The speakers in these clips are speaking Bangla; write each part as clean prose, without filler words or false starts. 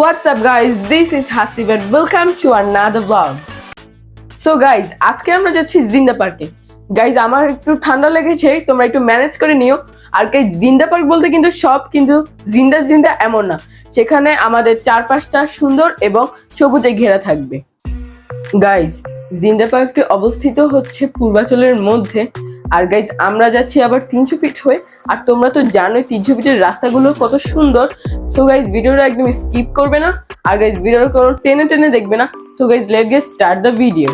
What's up guys, this is Hasib and welcome to another vlog. So guys, আজকে আমরা যাচ্ছি জিন্দা পার্কে। গাইজ আমার একটু ঠান্ডা লেগেছে, তোমরা একটু ম্যানেজ করে নিও। আর গাইজ জিন্দা পার্ক বলতে কিন্তু সব কিন্তু জিন্দা জিন্দা এমন না, সেখানে আমাদের চারপাশটা সুন্দর এবং সবুজে ঘেরা থাকবে। গাইজ জিন্দা পার্কটি অবস্থিত হচ্ছে পূর্বাচলের মধ্যে। আর গাইজ আমরা যাচ্ছি আবার 300 ফিট হয়ে। আর তোমরা তো জানোই 300 ফিটের রাস্তাগুলো কত সুন্দর। সো গাইজ ভিডিওটা একদম স্কিপ করবে না, আর গাইজ ভিডিওটা কোনো টেনে টেনে দেখবে না। So guys let's get start the video.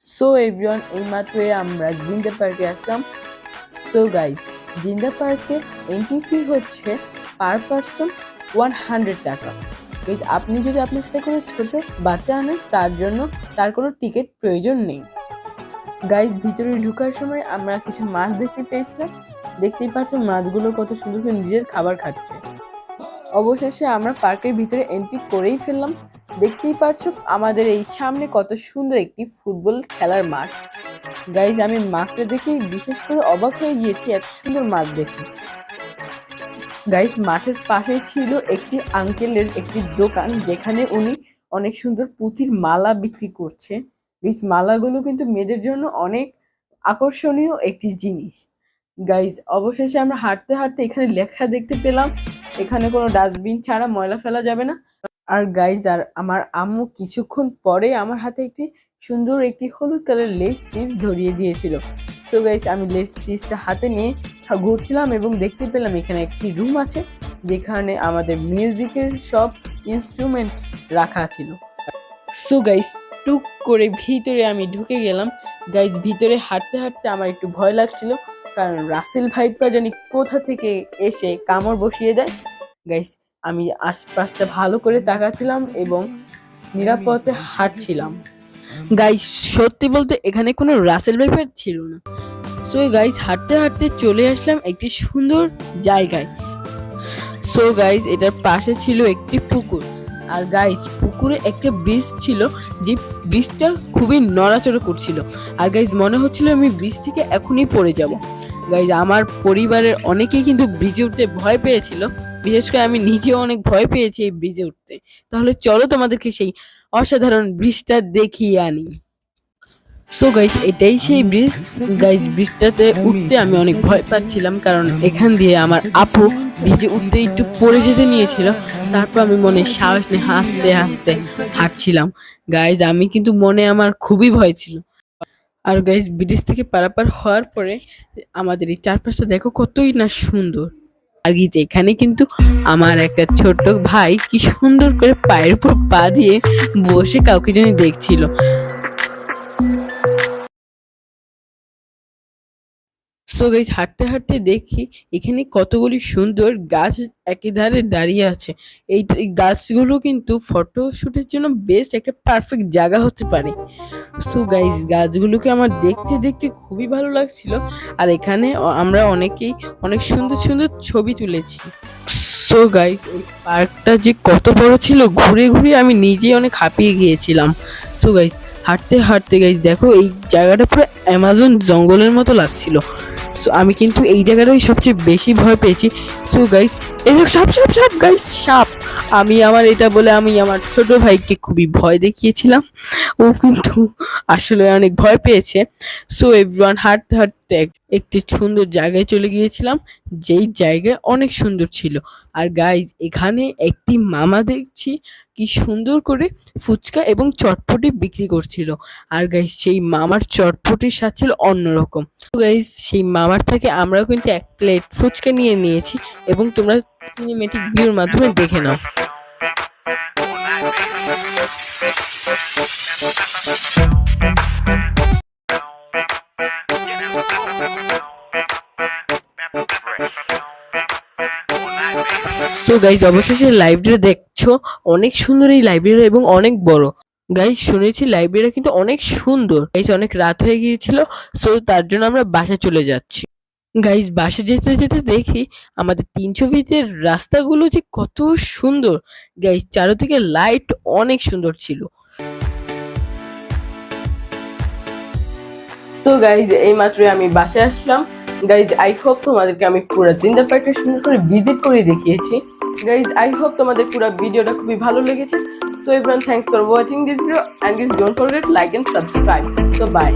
So everyone, এইমাত্র আমরা জিন্দা পার্কে আসলাম। সো গাইজ জিন্দা পার্কে এন্ট্রি ফি হচ্ছে পার পারসন 100 টাকা। গাইজ আপনি যদি আপনার সাথে কোনো ছোট বাচ্চা আনেন, তার কোনো টিকিট প্রয়োজন নেই। গাইজ ভিতরে ঢোকার সময় আমরা কিছু মাছ দেখতে পেয়েছিলাম। দেখতেই পাচ্ছেন মাছগুলো কত সুন্দর করে নিজের খাবার খাচ্ছে। অবশেষে আমরা পার্কের ভিতরে এন্ট্রি করেই ফেললাম। দেখতেই পাচ্ছ আমাদের এই সামনে কত সুন্দর একটি ফুটবল খেলার মাঠ। গাইজ আমি মাঠটা দেখে বিশেষ করে অবাক হয়ে গিয়েছি, এত সুন্দর মাঠ দেখে। গাইজ মাঠের পাশে ছিল একটি আঙ্কেলের একটি দোকান, যেখানে উনি অনেক সুন্দর পুঁতির মালা বিক্রি করছে। এই মালাগুলো কিন্তু মেয়েদের জন্য অনেক আকর্ষণীয় একটি জিনিস। গাইজ অবশেষে আমরা হাঁটতে হাঁটতে এখানে লেখা দেখতে পেলাম, এখানে কোনো ডাস্টবিন ছাড়া ময়লা ফেলা যাবে না। আর গাইজ আমার আম্মু কিছুক্ষণ পরে আমার হাতে একটি সুন্দর একটি হলুদ কালার লেস চিপস ধরিয়ে দিয়েছিল। সো গাইজ আমি লেস চিপসটা হাতে নিয়ে ঘুরছিলাম এবং দেখতে পেলাম এখানে একটি রুম আছে, যেখানে আমাদের মিউজিকের সব ইনস্ট্রুমেন্ট রাখা ছিল। সো গাইজ টুক করে ভিতরে আমি ঢুকে গেলাম। গাইজ ভিতরে হাঁটতে হাঁটতে আমার একটু ভয় লাগছিল, কারণ রাসেল ভাইপা জানি কোথা থেকে এসে কামড় বসিয়ে দেয়। গাইজ আমি আশপাশটা ভালো করে তাকাচ্ছিলাম এবং নিরাপদে হাঁটছিলাম। গাইজ সত্যি বলতে এখানে কোনো রাসেল ভাইপার ছিল না। সো গাইজ হাঁটতে হাঁটতে চলে আসলাম একটি সুন্দর জায়গায়। সো গাইজ এটার পাশে ছিল একটি পুকুর। আর গাইজ পুকুরে একটা ব্রিজ ছিল, যে ব্রিজটা খুবই নড়াচড়া করছিল। আর গাইজ মনে হচ্ছিল আমি ব্রিজ থেকে এখনই পড়ে যাব। গাইজ আমার পরিবারের অনেকেই কিন্তু ব্রিজে উঠতে ভয় পেয়েছিল, বিশেষ করে আমি নিজেও অনেক ভয় পেয়েছি এই ব্রিজে উঠতে। তাহলে চলো তোমাদেরকে সেই অসাধারণ ব্রিজটা দেখিয়ে আনি। সো গাইজ এটাই সেই ব্রিজ। গাইজ ব্রিজটাতে উঠতে আমি অনেক ভয় পাচ্ছিলাম, কারণ এখান দিয়ে আমার আপু ব্রিজে উঠতে একটু পড়ে যেতে নিয়েছিল। তারপর আমি মনে সাহস নিয়ে হাসতে হাসতে হাঁটছিলাম। গাইজ আমি কিন্তু মনে আমার খুবই ভয় ছিল। আর গাইজ ব্রিজ থেকে পারাপার হওয়ার পরে আমাদের এই চারপাশটা দেখো কতই না সুন্দর। আর কি এখানে কিন্তু আমার একটা ছোট্ট ভাই কি সুন্দর করে পায়ের উপর পা দিয়ে বসে কাউকে যেন দেখছিল। সো গাইস হাঁটতে হাঁটতে দেখি এখানে কতগুলি সুন্দর গাছ একই ধারে দাঁড়িয়ে আছে। এই গাছগুলো কিন্তু ফটো শুটের জন্য বেস্ট একটা পারফেক্ট জায়গা হতে পারে। সো গাইস গাছগুলোকে আমার দেখতে দেখতে খুবই ভালো লাগছিল। আর এখানে আমরা অনেকেই অনেক সুন্দর সুন্দর ছবি তুলেছি। সো গাইস এই পার্কটা যে কত বড় ছিল, ঘুরে ঘুরে আমি নিজেই অনেক হাঁপিয়ে গিয়েছিলাম। সো গাইস হাঁটতে হাঁটতে গাইস দেখো এই জায়গাটা পুরো অ্যামাজন জঙ্গলের মতো লাগছিল। সো আমি কিন্তু এই জায়গাটাই সবচেয়ে বেশি ভয় পেয়েছি। সো গাইস এই সাপ সাপ সাপ গাইস সাপ, আমি আমার এটা বলে আমি আমার ছোট ভাইকে খুবই ভয় দেখিয়েছিলাম, ও কিন্তু আসলে অনেক ভয় পেয়েছে। সো এভরিওয়ান হাঁটতে হাঁটতে একটি সুন্দর জায়গায় চলে গিয়েছিলাম, যেই জায়গায় অনেক সুন্দর ছিল। আর গাইজ এখানে একটি মামা দেখছি কি সুন্দর করে ফুচকা এবং চটপটি বিক্রি করছিল। আর গাইজ সেই মামার চটপটির স্বাদ ছিল অন্যরকম। তো গাইজ সেই মামার থেকে আমরাও কিন্তু এক প্লেট ফুচকা নিয়ে নিয়েছি এবং তোমরা সিনেমেটিক ভিউর মাধ্যমে দেখে নাও। সো গাইজ অবশেষে লাইব্রেরি দেখছো, অনেক সুন্দর এই লাইব্রেরি এবং অনেক বড়। গাইজ শুনেছি লাইব্রেরিটা কিন্তু অনেক সুন্দর। গাইজ অনেক রাত হয়ে গিয়েছিল, সো তার জন্য আমরা বাসা চলে যাচ্ছি। গাইজ বাসে যেতে যেতে দেখি আমাদের 320 রাস্তাগুলো যে কত সুন্দর। গাইজ চারদিকে লাইট অনেক সুন্দর ছিল। সো গাইজ এই মাত্রই আমি বাসায় আসলাম। গাইজ আই হোপ তোমাদেরকে আমি পুরো জিন্দা পার্কটা সুন্দর করে ভিজিট করে দেখিয়েছি। গাইজ আই হোপ তোমাদের পুরো ভিডিওটা খুবই ভালো লেগেছে। So everyone thanks for watching this video and guys don't forget like and subscribe. So by.